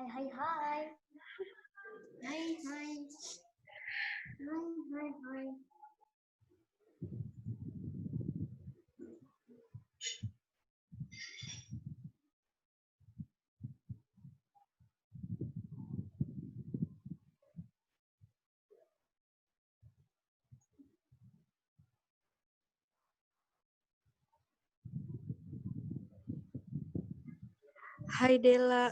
Hai hai hai. Hai hai. Hai hai hai. Hai Dela.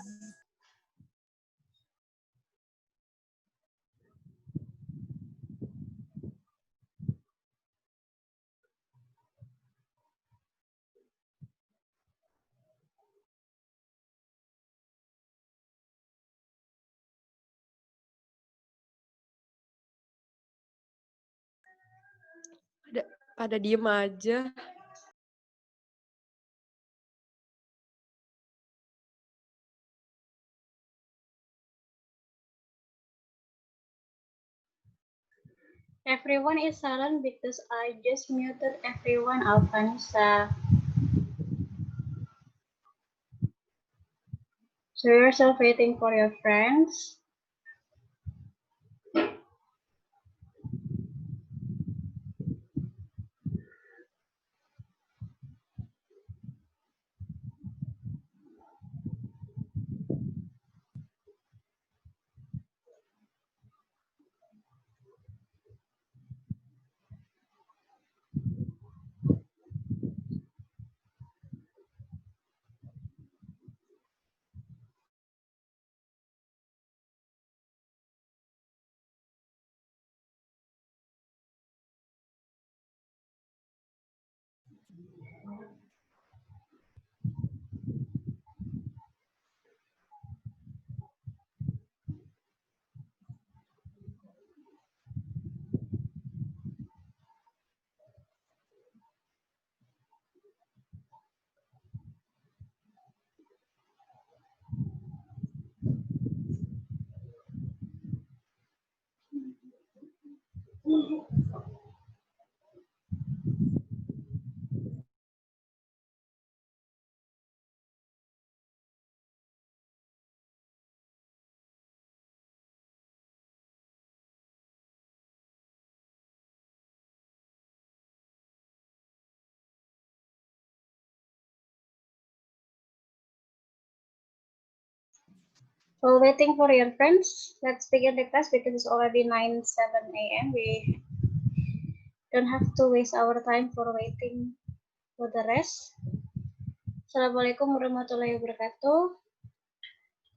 Pada diem aja. Everyone is silent because I just muted everyone, Alvanisa. So you're still waiting for your friends? While waiting for your friends, let's begin the class because it's already 9:07 a.m. We don't have to waste our time for waiting for the rest. Assalamualaikum warahmatullahi wabarakatuh.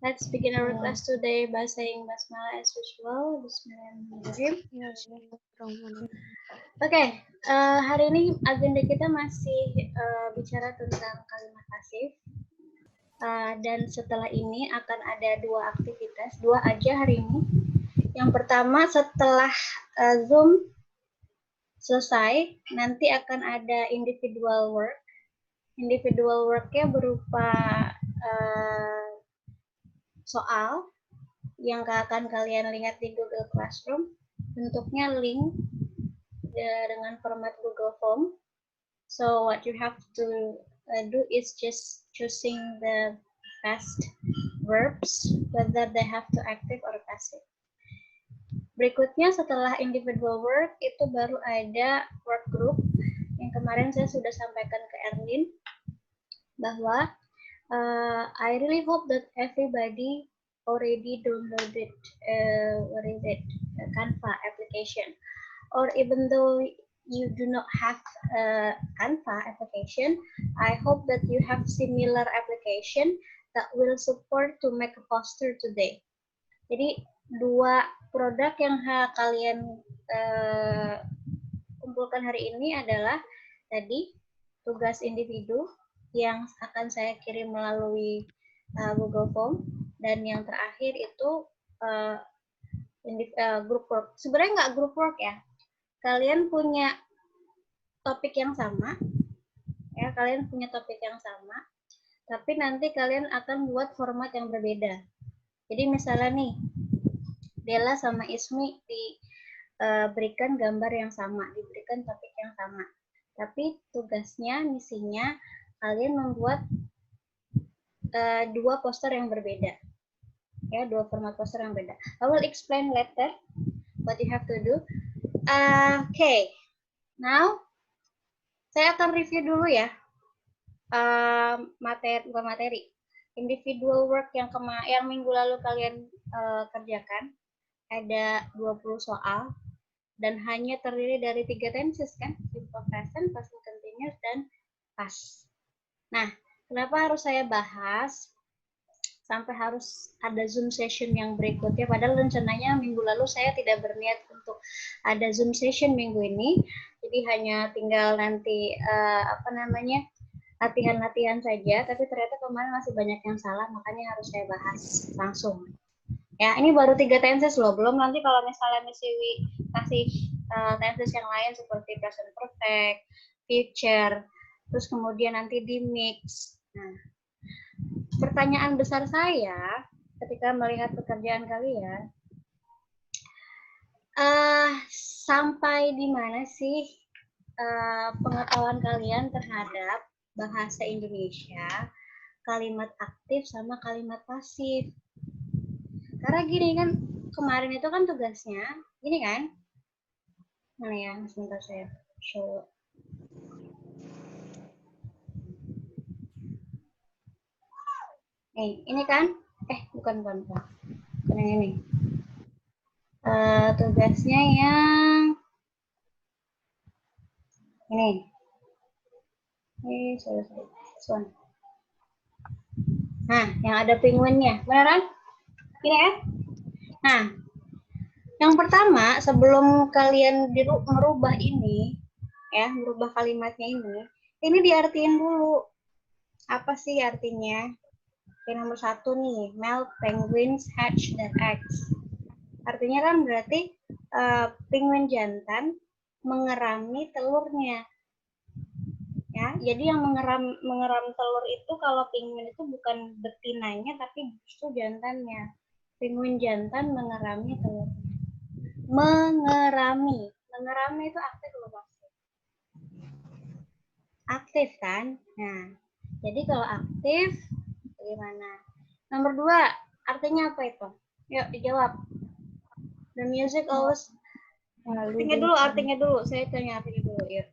Let's begin our class today by saying basmalah as usual. Bismillahirrahmanirrahim. Oke, hari ini agenda kita masih bicara tentang kalimat pasif. Dan setelah ini akan ada dua aktivitas, dua aja hari ini. Yang pertama setelah Zoom selesai, nanti akan ada individual work. Individual work-nya berupa soal yang akan kalian lihat di Google Classroom. Bentuknya link dengan format Google Form. So what you have to do is just choosing the past verbs, whether they have to active or passive. Berikutnya setelah individual work itu baru ada work group yang kemarin saya sudah sampaikan ke Erlin bahwa I really hope that everybody already downloaded Canva application, or even though you do not have Canva application, I hope that you have similar application that will support to make a poster today. Jadi dua produk yang kalian kumpulkan hari ini adalah tadi tugas individu yang akan saya kirim melalui Google Form, Dan yang terakhir itu group work. Sebenarnya nggak group work ya. Kalian punya topik yang sama, ya kalian punya topik yang sama, tapi nanti kalian akan buat format yang berbeda. Jadi misalnya nih, Della sama Ismi diberikan gambar yang sama, diberikan topik yang sama. Tapi tugasnya, misinya, kalian membuat dua poster yang berbeda. Ya, dua format poster yang beda. I will explain later what you have to do. Okay, now saya akan review dulu ya bukan materi, individual work yang minggu lalu kalian kerjakan. Ada 20 soal dan hanya terdiri dari 3 tenses kan, simple present, past continuous, dan past. Nah, kenapa harus saya bahas sampai harus ada Zoom session yang berikutnya, padahal rencananya minggu lalu saya tidak berniat untuk ada Zoom session minggu ini, jadi hanya tinggal nanti latihan-latihan saja, tapi ternyata kemarin masih banyak yang salah, makanya harus saya bahas langsung. Ya, ini baru 3 tenses loh, belum nanti kalau misalnya Miss Wiwi kasih tenses yang lain seperti present perfect, future, terus kemudian nanti di mix. Nah, pertanyaan besar saya ketika melihat pekerjaan kalian, sampai di mana sih pengetahuan kalian terhadap bahasa Indonesia, kalimat aktif sama kalimat pasif? Karena gini kan, kemarin itu kan tugasnya, gini kan, mana ya, sebentar saya show. Nih, ini kan, bukan yang ini. Tugasnya yang ini. Sorry. Nah, yang ada penguinnya, beneran? Ini ya? Nah, yang pertama, sebelum kalian merubah ini, ya, merubah kalimatnya ini diartiin dulu. Apa sih artinya? Yang nomor 1 nih, male penguins hatch their eggs. Artinya kan berarti penguin jantan mengerami telurnya. Ya, jadi yang mengeram telur itu kalau penguin itu bukan betinanya tapi justru jantannya. Penguin jantan mengerami telur. Mengerami itu aktif loh pasti. Aktif kan? Nah, jadi kalau aktif bagaimana? Nomor 2, artinya apa itu? Yuk dijawab. The music always. Artinya dulu. Saya tanya artinya dulu. Yuk.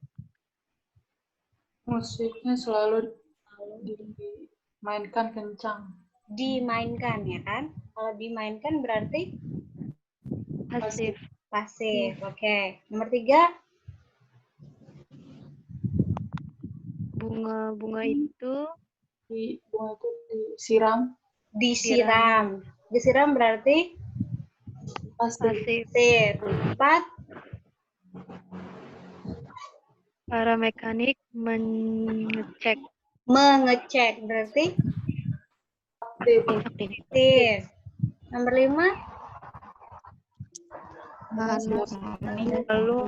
Musiknya selalu dimainkan kencang. Dimainkan ya kan? Kalau dimainkan berarti Pasif. pasif. Oke. Nomor 3. Bunga itu Bunga itu disiram. Disiram berarti pasif. 4. Para mekanik mengecek berarti aktif. Nomor 5. Lalu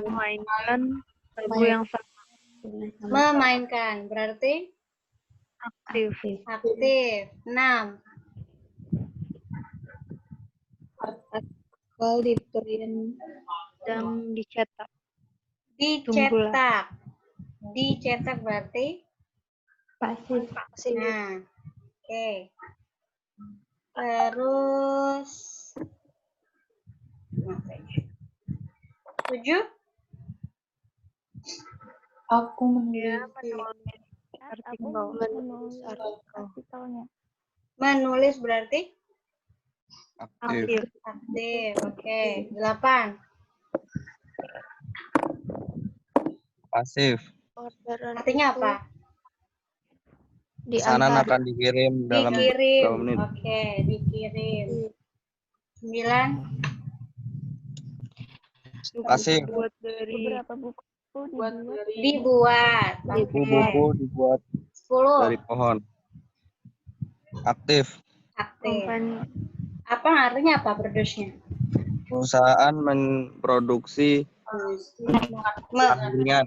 memainkan lagu yang sama. Memainkan berarti Aktif. 6. Artikel diberikan dan dicetak. Dicetak berarti Pasif. Nah, oke. Terus 7. Aku menulis artikelnya. Menulis berarti Aktif. Oke. 8. Pasif. Artinya apa? Pesanan akan dikirim dalam beberapa menit. Oke, dikirim. 9. Pasif. Dibuat. Buku-buku dibuat 10. dari pohon. Aktif. Aktif. Company. Apa artinya apa produce-nya? Perusahaan memproduksi jaringan.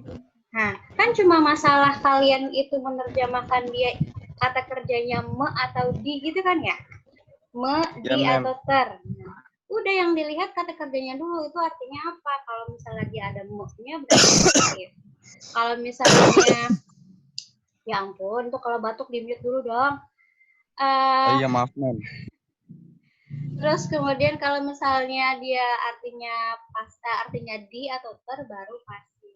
Nah, kan cuma masalah kalian itu menerjemahkan dia kata kerjanya me atau di gitu kan ya? Me, di, Ya, Ma'am. atau ter. Nah, udah yang dilihat kata kerjanya dulu itu artinya apa? Kalau misalnya dia ada me-nya berarti aktif. Kalau misalnya, ya ampun, tuh kalau batuk di-mute dulu dong. Oh iya, maaf, Ma'am. Terus kemudian kalau misalnya dia artinya di atau ter baru pasti.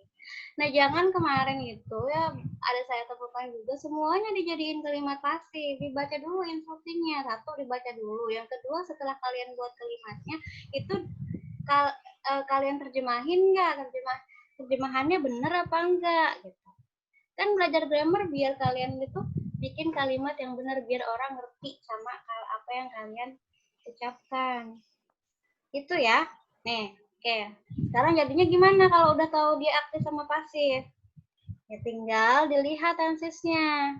Nah, jangan kemarin itu ya ada saya temukan juga semuanya dijadiin kalimat pasif. Dibaca dulu instruksinya. Satu dibaca dulu. Yang kedua setelah kalian buat kalimatnya itu kalian terjemahin nggak? Terjemahannya bener apa enggak gitu. Kan belajar grammar biar kalian itu bikin kalimat yang benar biar orang ngerti sama apa yang kalian ucapkan. Itu ya. Nih, oke. Sekarang jadinya gimana kalau udah tahu dia aktif sama pasif? Ya tinggal dilihat tensesnya.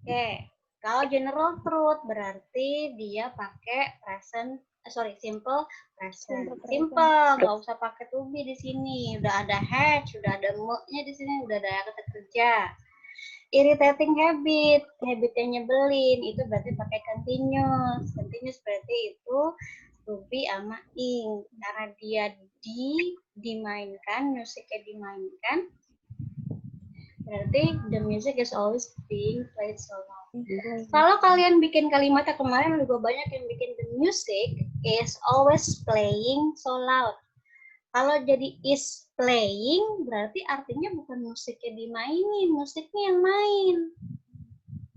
Oke. Kalau general truth berarti dia pakai simple present. Simple, nggak usah pakai to be di sini. Udah ada had, udah ada me-nya di sini, udah ada kata kerja. Irritating habit, habitnya nyebelin, itu berarti pakai continuous. Continuous berarti itu to be sama ing. Karena dia dimainkan, musiknya dimainkan, berarti the music is always being played so loud. Kalau kalian bikin kalimatnya kemarin juga banyak yang bikin the music is always playing so loud. Kalau jadi is playing, berarti artinya bukan musiknya dimainin, musiknya yang main.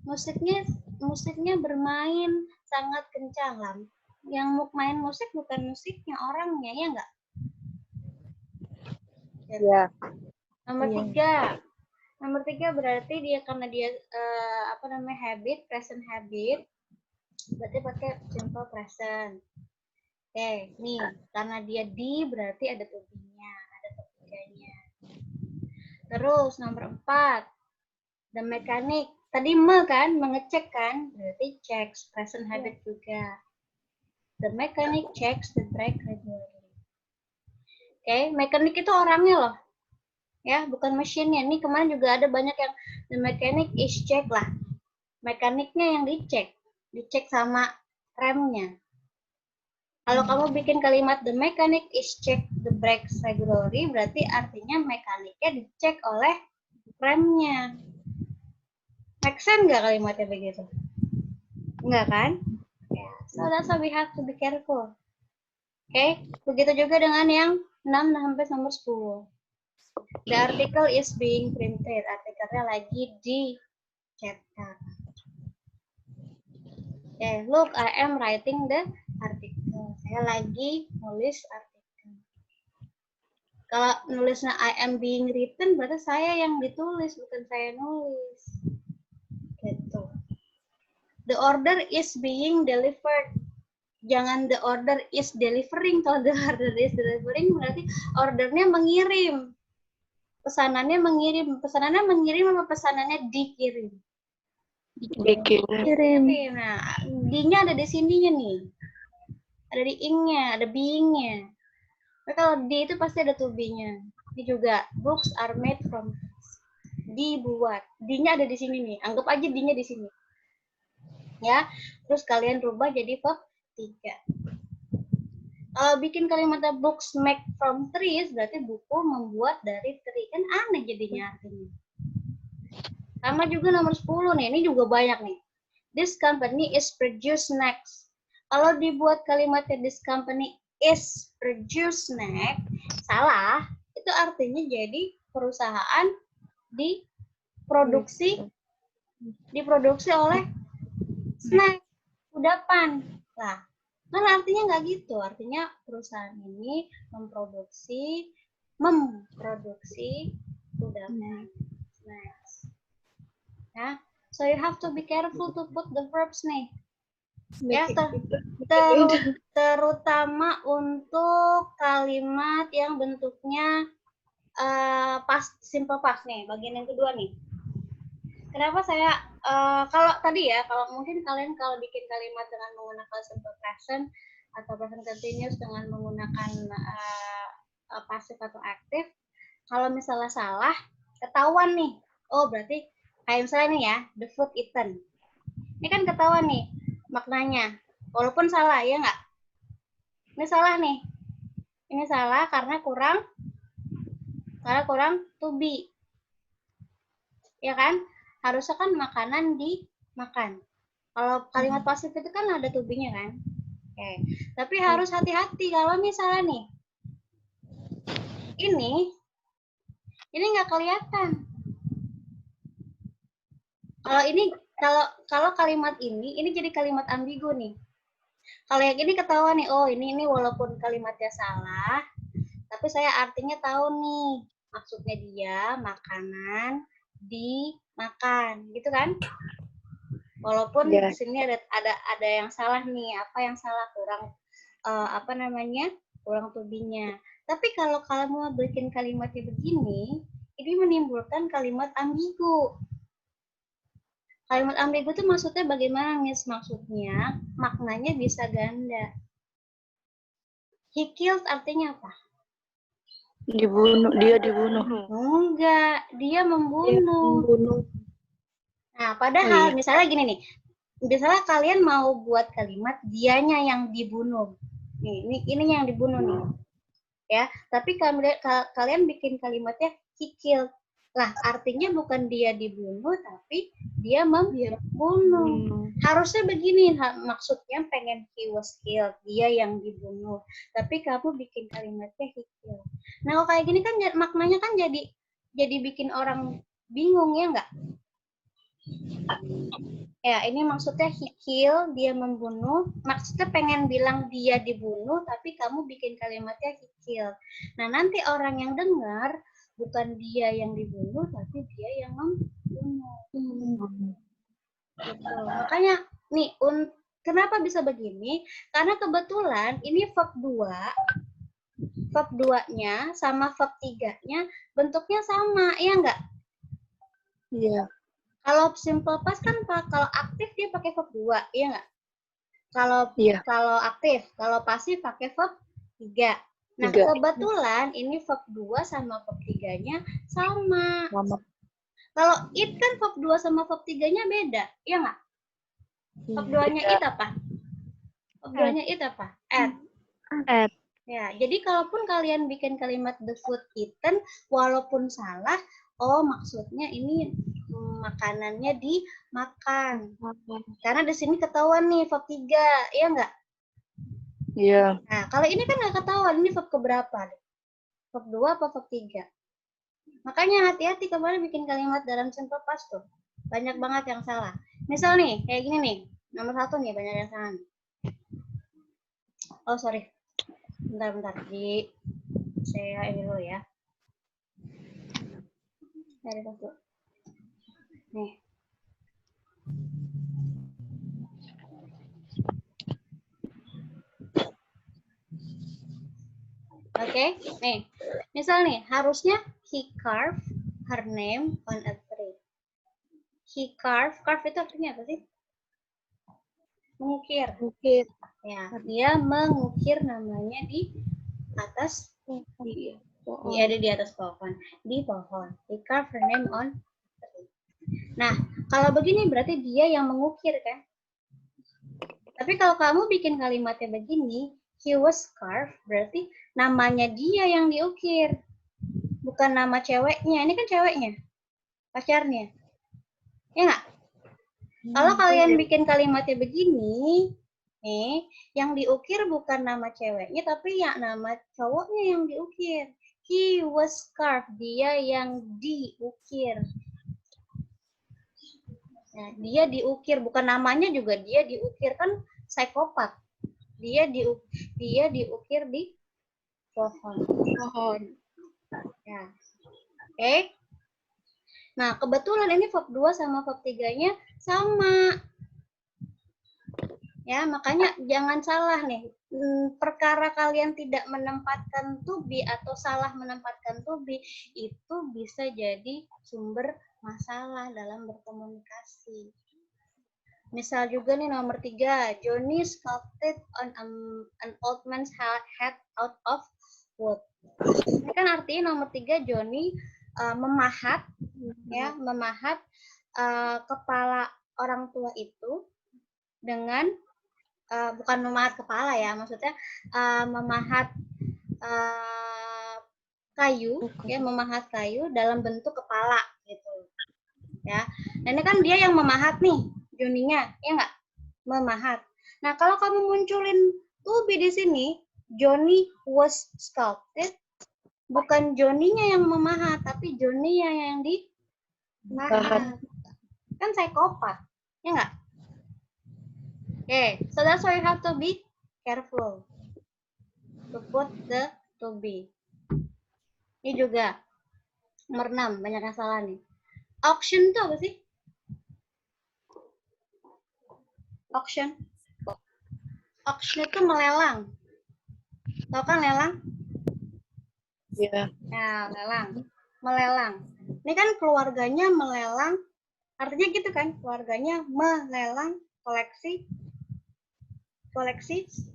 Musiknya bermain sangat kencang lah. Yang main musik bukan musiknya, orangnya, ya enggak? Ya. Nomor tiga berarti dia karena dia present habit, berarti pakai simple present. Oke, nih karena dia di berarti ada to be-nya, ada ketiganya. Terus nomor 4, the mechanic. Tadi mengecek kan, berarti checks, present habit juga. The mechanic checks the brake regularly. Oke, mechanic itu orangnya loh. Ya, bukan mesinnya. Ini kemarin juga ada banyak yang the mechanic is check lah. Mekaniknya yang dicek sama remnya. Kalau kamu bikin kalimat the mechanic is check the brakes regularly, berarti artinya mekaniknya dicek oleh remnya. Make sense nggak kalimatnya begitu? Enggak kan? Yeah. So that's why we have to be careful. Oke, begitu juga dengan yang 6 sampai nomor 10. The article is being printed. Artikelnya lagi dicetak. Okay, look, I am writing the article. Saya lagi nulis artikel. Kalau nulisnya I am being written, berarti saya yang ditulis, bukan saya nulis. Gitu. The order is being delivered. Jangan the order is delivering. Kalau the order is delivering, berarti ordernya mengirim. Pesanannya mengirim. Pesanannya mengirim apa pesanannya dikirim? Dikirim. Nah, D-nya ada di sininya nih. Ada di ing-nya, ada being-nya. Nah, kalau D itu pasti ada to be-nya. Ini juga books are made from dibuat. D-nya ada di sini nih. Anggap aja D-nya di sini. Ya. Terus kalian rubah jadi verb 3. Kalau bikin kalimatnya books made from trees berarti buku membuat dari tree. Kan aneh jadinya artinya. Sama juga nomor 10 nih, ini juga banyak nih. This company is produce snacks. Kalau dibuat kalimatnya this company is produce snack, salah. Itu artinya jadi perusahaan diproduksi oleh snack, kudapan. Lah, kan artinya nggak gitu. Artinya perusahaan ini memproduksi kudapan snacks. Ya, so you have to be careful to put the verbs nih. Ya, terutama untuk kalimat yang bentuknya simple past nih, bagian yang kedua nih. Kenapa saya kalau tadi ya, kalau mungkin kalian kalau bikin kalimat dengan menggunakan simple present atau present continuous dengan menggunakan pasif atau aktif, kalau misalnya salah, ketahuan nih. Oh, berarti kayak misalnya nih ya, the food eaten. Ini kan ketahuan nih maknanya. Walaupun salah, ya nggak? Ini salah nih. Ini salah karena kurang to be. Ya kan? Harusnya kan makanan dimakan. Kalau kalimat pasif itu kan ada to be-nya kan? Oke. Tapi harus hati-hati kalau misalnya nih ini nggak kelihatan. Kalau kalimat ini jadi kalimat ambigu nih. Kalau yang ini ketahuan nih, oh ini walaupun kalimatnya salah, tapi saya artinya tahu nih, maksudnya dia makanan dimakan, gitu kan? Walaupun di sini ada yang salah nih, apa yang salah kurang kurang to-be-nya. Tapi kalau kamu bikin kalimatnya begini, ini menimbulkan kalimat ambigu. Kalimat ambigu itu maksudnya bagaimana, Miss? Maksudnya maknanya bisa ganda. He killed artinya apa? Dibunuh, dia dibunuh. Enggak, dia membunuh. Nah, padahal misalnya gini nih. Misalnya kalian mau buat kalimat dianya yang dibunuh. Nih, ini yang dibunuh nih. Ya, tapi kalian bikin kalimatnya he killed. Lah, artinya bukan dia dibunuh, tapi dia membunuh. Harusnya begini, maksudnya pengen he was killed, dia yang dibunuh. Tapi kamu bikin kalimatnya he killed. Nah, kalau kayak gini kan maknanya kan jadi bikin orang bingung, ya nggak? Ya, ini maksudnya he kill, dia membunuh. Maksudnya pengen bilang dia dibunuh, tapi kamu bikin kalimatnya he kill. Nah, nanti orang yang dengar, bukan dia yang dibunuh, tapi dia yang membunuh. Gitu. Makanya, nih, kenapa bisa begini? Karena kebetulan ini verb 2-nya sama verb 3-nya bentuknya sama, ya nggak? Iya. Kalau simple past kan kalau aktif dia pakai verb 2, iya nggak? Kalau aktif, kalau pasif pakai verb 3. Nah, kebetulan ini verb 2 sama verb 3-nya sama. Kalau it kan verb 2 sama verb 3-nya beda, iya nggak? Verb 2-nya it apa? Verb 2-nya it apa? At. Ya, jadi kalaupun kalian bikin kalimat the food eaten, walaupun salah, oh maksudnya ini makanannya dimakan. Karena di sini ketahuan nih verb 3, iya nggak? Iya. Nah, kalau ini kan nggak ketahuan, ini verb keberapa? Verb 2 apa verb 3? Makanya hati-hati kemarin bikin kalimat dalam simple past tuh. Banyak banget yang salah. Misal nih, kayak gini nih. Nomor 1 nih, banyak yang salah. Oh, sorry. Bentar. Saya ini dulu ya. Dari satu. Nih. Oke, nih. Misal nih, harusnya he carved her name on a tree. He carve itu artinya apa sih? Mengukir. Ya, dia mengukir namanya di atas di atas pohon. Di pohon. He carved her name on a tree. Nah, kalau begini berarti dia yang mengukir kan? Tapi kalau kamu bikin kalimatnya begini, he was carved, berarti namanya dia yang diukir. Bukan nama ceweknya. Ini kan ceweknya. Pacarnya. Ya nggak? Kalau kalian bikin kalimatnya begini, nih, yang diukir bukan nama ceweknya, tapi ya nama cowoknya yang diukir. He was carved, dia yang diukir. Nah, dia diukir, bukan namanya juga dia diukir, kan psikopat. Dia diukir di pohon. Ya. Oke. Nah, kebetulan ini verb 2 sama verb 3-nya sama. Ya, makanya jangan salah nih. Perkara kalian tidak menempatkan to be atau salah menempatkan to be, itu bisa jadi sumber masalah dalam berkomunikasi. Misal juga nih nomor 3, Johnny sculpted on an old man's head out of wood. Ini kan artinya nomor 3, Johnny memahat kepala orang tua itu dengan bukan memahat kepala ya, maksudnya memahat kayu, ya, memahat kayu dalam bentuk kepala gitu, ya. Nah ini kan dia yang memahat nih, Johnny-nya, ya nggak? Memahat. Nah kalau kamu munculin to be di sini, Johnny was sculpted, bukan Johnny-nya yang memahat, tapi Johnny-nya yang dimahat. Kan psikopat, ya nggak? Okay, so that's why you have to be careful to put the to be. Ini juga nomor 6, banyak yang salah nih. Auction itu apa sih? Auction. Auction itu melelang. Tahu kan lelang? Iya. Nah, lelang. Melelang. Ini kan keluarganya melelang. Artinya gitu kan, keluarganya melelang koleksi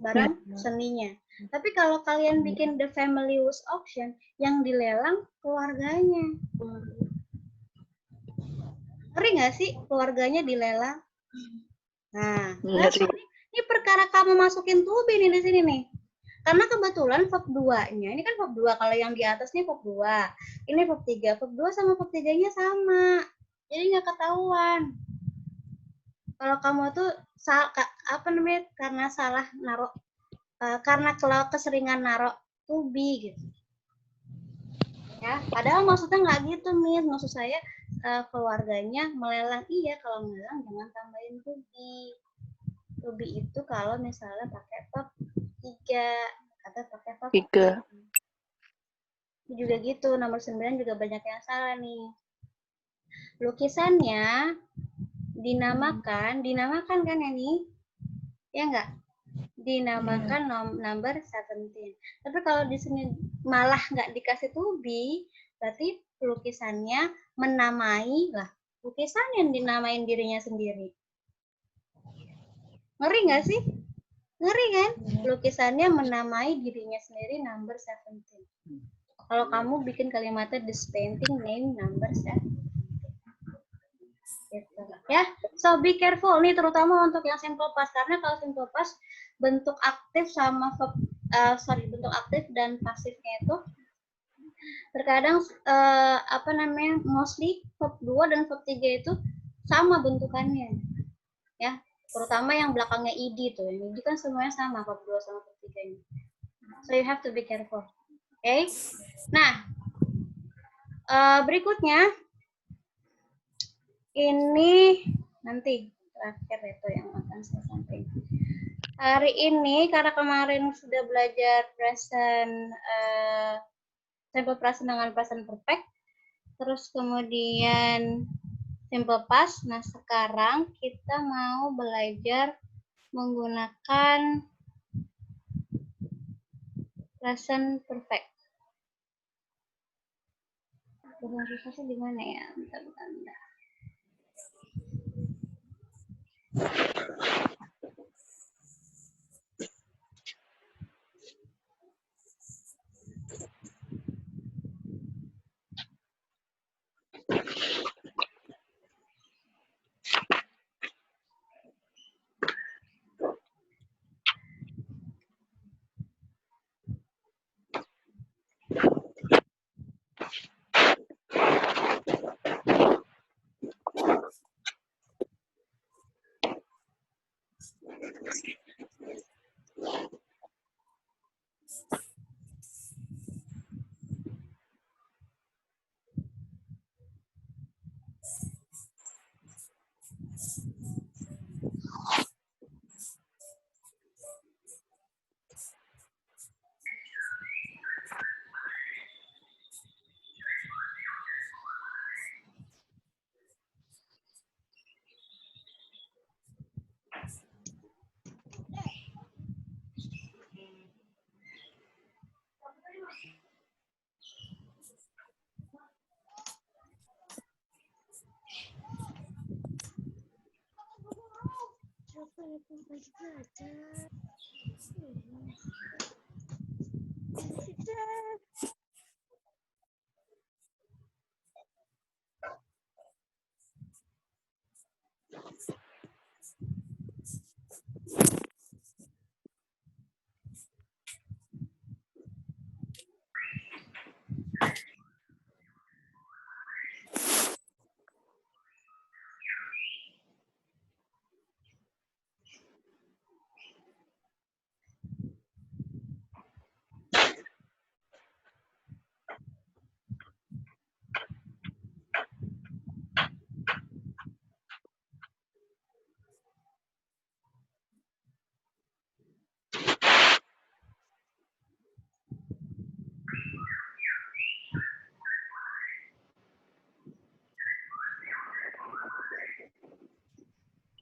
barang seninya. Tapi kalau kalian bikin the family was auction, yang dilelang keluarganya. Ngeri nggak sih keluarganya dilelang? Nah, ini perkara kamu masukin to be nih di sini nih. Karena kebetulan verb 2-nya, ini kan verb 2, kalau yang di atasnya verb 2. Ini verb 3, verb 2 sama verb 3-nya sama. Jadi nggak ketahuan. Kalau kamu tuh karena salah naruh, karena keseringan naruh to be gitu. Ya, padahal maksudnya nggak gitu, Miss. Maksud saya keluarganya melelang. Iya, kalau melelang jangan tambahin to be. To be itu kalau misalnya pakai verb 3 atau pakai verb 3. Juga gitu, nomor 9 juga banyak yang salah nih. Lukisannya dinamakan kan ini? Ya enggak? Dinamakan number 17. Tapi kalau di sini malah nggak dikasih to be, berarti lukisannya menamai lah. Lukisan yang dinamain dirinya sendiri. Ngeri nggak sih? Ngeri kan? Lukisannya menamai dirinya sendiri number 17. Kalau kamu bikin kalimatnya this painting name number 7. Gitu. Ya, so be careful nih, terutama untuk yang simple past, karena kalau simple past bentuk aktif sama bentuk aktif dan pasifnya itu terkadang mostly verb 2 dan verb 3 itu sama bentukannya. Ya, terutama yang belakangnya id tuh. Yang id kan semuanya sama verb 2 sama verb 3-nya. So you have to be careful. Oke. Nah, berikutnya ini nanti terakhir itu yang akan saya sampaikan. Hari ini karena kemarin sudah belajar present simple present dengan present perfect, terus kemudian simple past. Nah, sekarang kita mau belajar menggunakan present perfect. Present di mana ya? Bentar.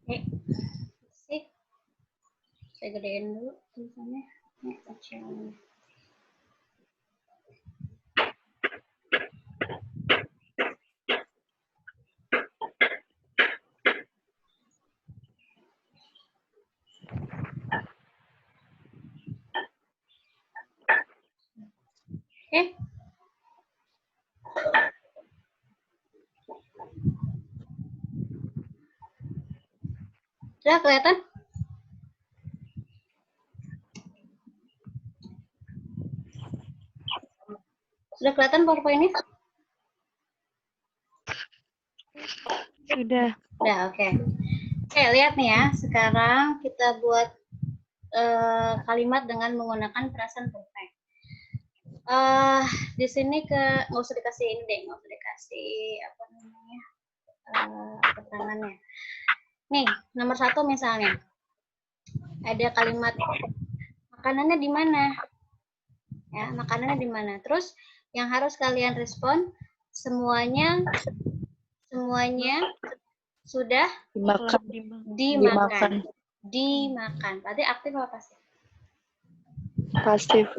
Sip. Saya gedein dulu tulisannya. Ini kecil. Oke. Sudah kelihatan? Sudah kelihatan PowerPoint-nya? Sudah. Udah, oke. Oke, lihat nih ya. Sekarang kita buat kalimat dengan menggunakan present perfect. Di sini nggak usah dikasih ini deh, nggak usah dikasih apa namanya keterangannya. Nih, nomor 1 misalnya. Ada kalimat makanannya di mana? Ya, makanannya di mana? Terus yang harus kalian respon semuanya sudah Dimakan. dimakan. Berarti aktif apa pasif? Pasif.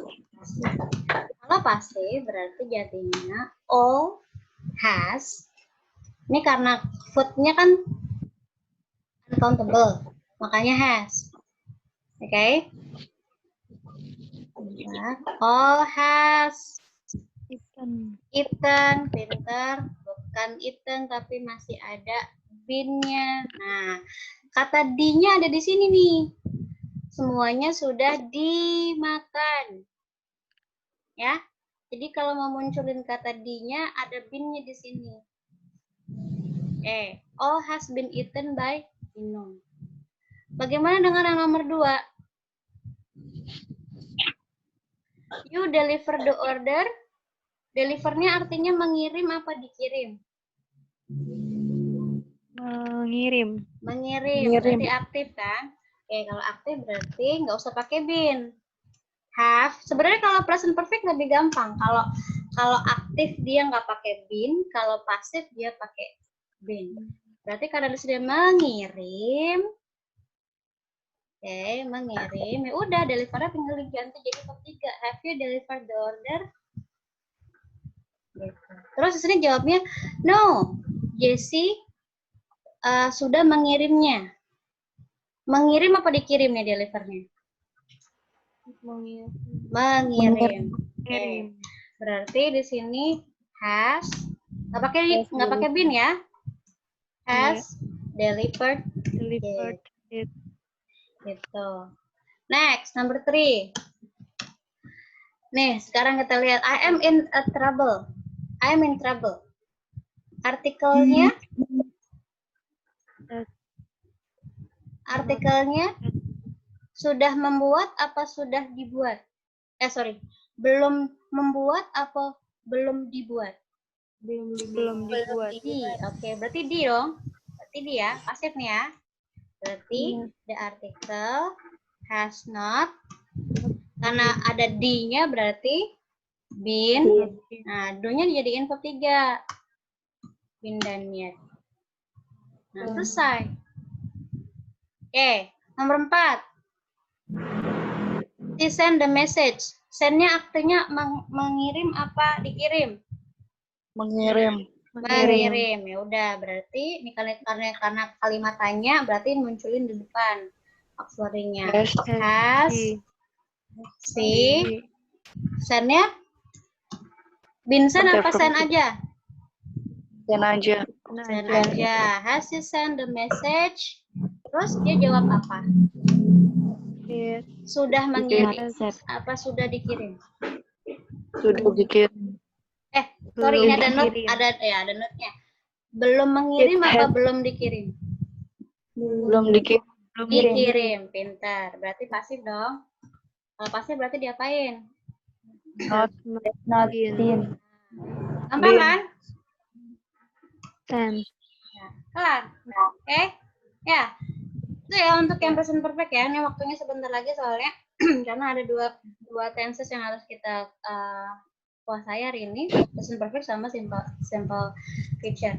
Kalau pasif berarti jadinya all has. Ini karena food-nya kan uncountable, makanya has. Oke? Okay? All has eaten, pinter, bukan eaten tapi masih ada been-nya. Nah, kata D-nya ada di sini nih. Semuanya sudah dimakan. Ya. Jadi kalau mau munculin kata D-nya ada been-nya di sini. All has been eaten by Inung. Bagaimana dengan yang nomor 2? You deliver the order. Delivernya artinya mengirim apa dikirim? Mengirim. Berarti aktif kan? Oke, kalau aktif berarti nggak usah pakai been. Have. Sebenarnya kalau present perfect lebih gampang. Kalau aktif dia nggak pakai been, kalau pasif dia pakai been. Berarti karena dia sudah mengirim. Oke, mengirim. Ya udah, delivernya tinggal diganti jadi verb 3. Have you delivered the order? Terus di sini jawabnya no. Jessie sudah mengirimnya. Mengirim apa dikirim ya delivernya? Mengirim. Okay. Berarti di sini has nggak pakai been ya? Has delivered it. Gitu. Next, number 3. Nih, sekarang kita lihat I am in trouble. I am in trouble. Artikelnya sudah membuat apa sudah dibuat? Belum membuat apa belum dibuat? Belum dibuat. Oke, berarti di dong. Berarti di ya, pasif nih ya. Berarti the article has not. Karena ada D-nya berarti been. Nah, do-nya dijadiin verb 3. Been dan yet. Nah, selesai. Oke, nomor 4. She send the message. Send-nya artinya mengirim apa dikirim? Mengirim. Ya udah, berarti ini karena kalimat tanya berarti munculin di depan. Auxiliary-nya. Has. Has. Si. Send-nya? Bin send Pakai apa verb send to be. aja? Send aja. Send aja. Has you send the message? Terus dia jawab apa? Yes. Sudah mengirim. Yes. Apa sudah dikirim? Sudah dikirim. Sorry, ini ada note, dikirim. ada note-nya. Belum mengirim It apa has- belum dikirim? Belum dikirim. Dikirim, pintar. Berarti pasif dong. Kalau pasif berarti diapain? Not Been. Gampang kan? sent. Kelar. Oke? Ya. Itu ya untuk yang present perfect ya. Ini waktunya sebentar lagi soalnya karena ada dua tenses yang harus kita kuasai hari ini, present perfect sama simple future.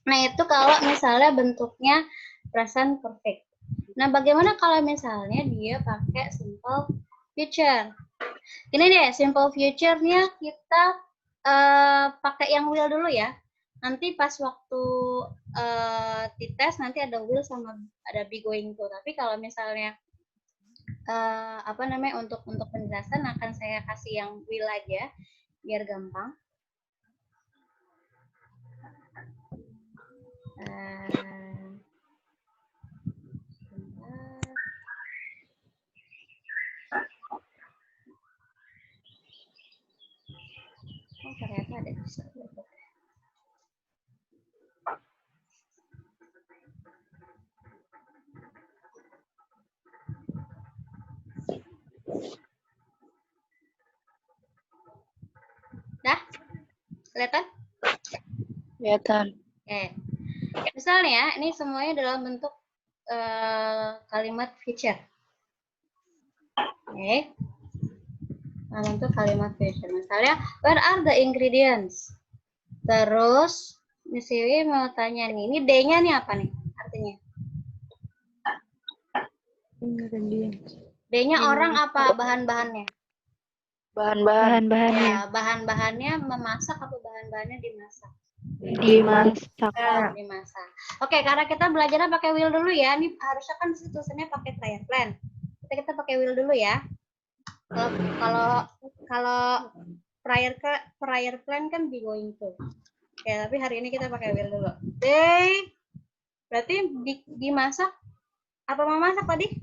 Nah, itu kalau misalnya bentuknya present perfect. Nah, bagaimana kalau misalnya dia pakai simple future? Ini deh, simple future-nya kita pakai yang will dulu ya. Nanti pas waktu dites nanti ada will sama ada be going to. Tapi kalau misalnya untuk penjelasan akan saya kasih yang will aja biar gampang. Oh, ternyata ada bisa. Dah? Kelihatan? Kelihatan. Oke. Misalnya, ini semuanya dalam bentuk kalimat future. Oke. Dalam bentuk kalimat future. Misalnya, where are the ingredients? Terus, Miss Iwi mau tanya nih, ini D-nya nih apa nih artinya? D-nya orang apa bahan-bahannya? Bahan-bahannya. Ya, bahan-bahannya memasak apa bahan-bahannya dimasak? Dimasak. Dimasak. Oke, karena kita belajarnya pakai will dulu ya. Ini harusnya kan tulisannya pakai prior plan. Kita pakai will dulu ya. Kalau prior plan kan be going to. Oke, tapi hari ini kita pakai will dulu. They berarti dimasak apa memasak tadi?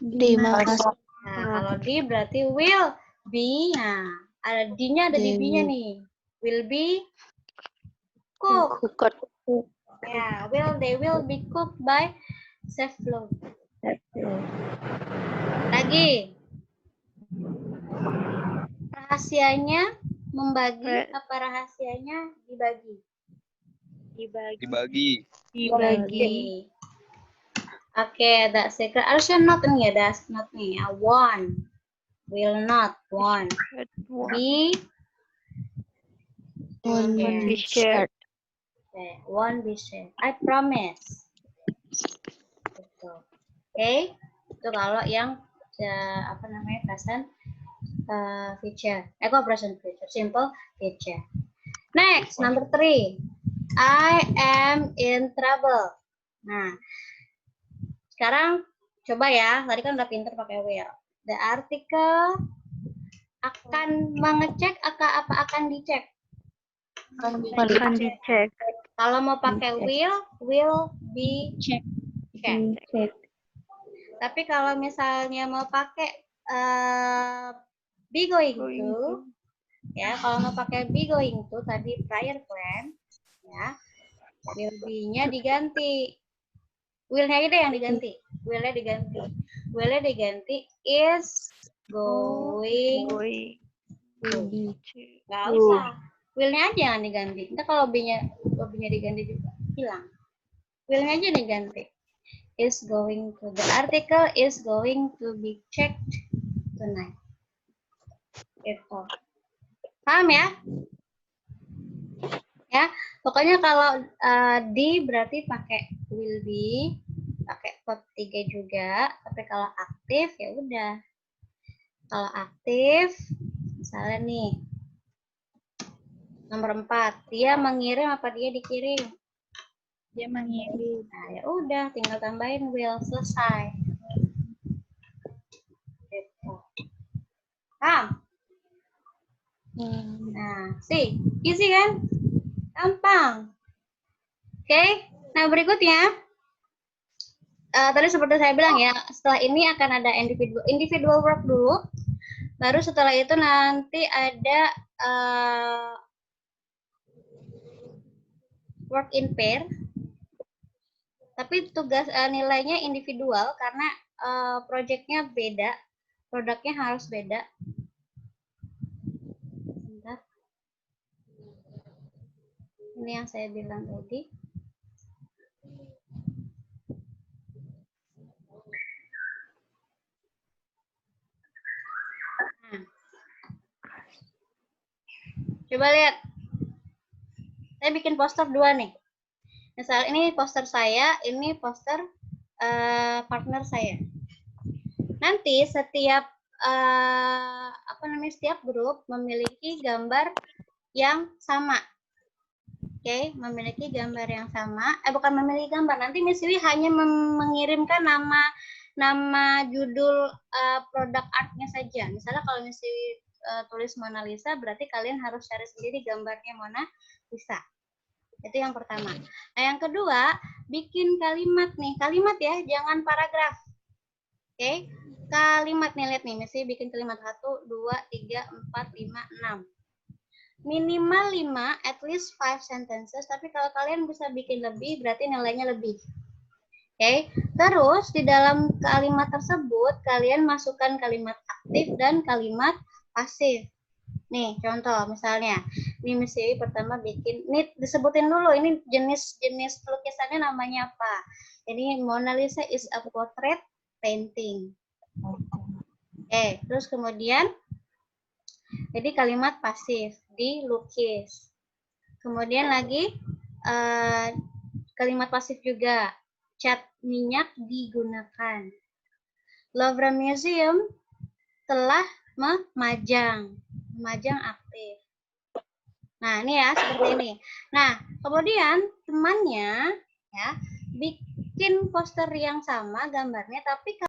Dimasak. Nah, kalau di berarti will be. Nah, ada D-nya, ada di B-nya nih. Will be cooked. Ya, they will be cooked by Chef Flo. Lagi. Rahasianya membagi apa rahasianya dibagi? Dibagi. Oke, that secret. Harusnya not nih ya, that's not nih. One. Will not. One. Be. One be shared. Okay, one be shared. I promise. Oke, itu kalau yang present future. Kok present future? Simple future. Next, number 3. I am in trouble. Nah, sekarang coba ya. Tadi kan udah pinter pakai will. The article akan mengecek apa akan dicek? Akan dicek. Kalau mau pakai will be check. Tapi kalau misalnya mau pakai be going to, ya kalau mau pakai be going to tadi prior plan, ya will be-nya diganti, will-nya itu yang diganti, will-nya diganti is going to. Nggak usah, will-nya aja yang diganti. Nanti kalau B-nya diganti juga hilang. Will-nya aja diganti. Is going to. The article is going to be checked tonight. Gitu. Paham ya? Ya, pokoknya kalau di berarti pakai will be, pakai verb 3 juga. Tapi kalau aktif ya udah. Kalau aktif, misalnya nih, nomor 4, dia mengirim apa dia dikirim? Dia mengirim. Nah, ya udah, tinggal tambahin will, selesai. Paham? Nah, see, easy kan? Gampang. Oke, nah berikutnya, tadi seperti saya bilang ya, setelah ini akan ada individual work dulu, baru setelah itu nanti ada work in pair, tapi tugas nilainya individual karena projectnya beda, produknya harus beda. Bentar. Ini yang saya bilang tadi. Nah. Coba lihat. Saya bikin poster 2 nih. Misal ini poster saya, ini poster partner saya. Nanti setiap setiap grup memiliki gambar yang sama. Oke, memiliki gambar yang sama. Bukan memiliki gambar. Nanti Miss Wi hanya mengirimkan nama judul produk artnya saja. Misalnya kalau Miss Wi tulis Mona Lisa, berarti kalian harus cari sendiri gambarnya Mona Lisa. Itu yang pertama. Nah, yang kedua, bikin kalimat nih. Kalimat ya, jangan paragraf. Oke, kalimat nih, lihat nih. Miss Wi bikin kalimat 1, 2, 3, 4, 5, 6. Minimal 5, at least 5 sentences, tapi kalau kalian bisa bikin lebih, berarti nilainya lebih. Oke, terus di dalam kalimat tersebut, kalian masukkan kalimat aktif dan kalimat pasif. Nih, contoh misalnya, ini mesti pertama bikin, ini disebutin dulu, ini jenis lukisannya namanya apa. Ini Mona Lisa is a portrait painting. Oke, terus kemudian, jadi kalimat pasif, dilukis. Kemudian lagi kalimat pasif juga, cat minyak digunakan. Louvre Museum telah memajang aktif. Nah, ini ya seperti ini. Nah, kemudian temannya ya bikin poster yang sama gambarnya, tapi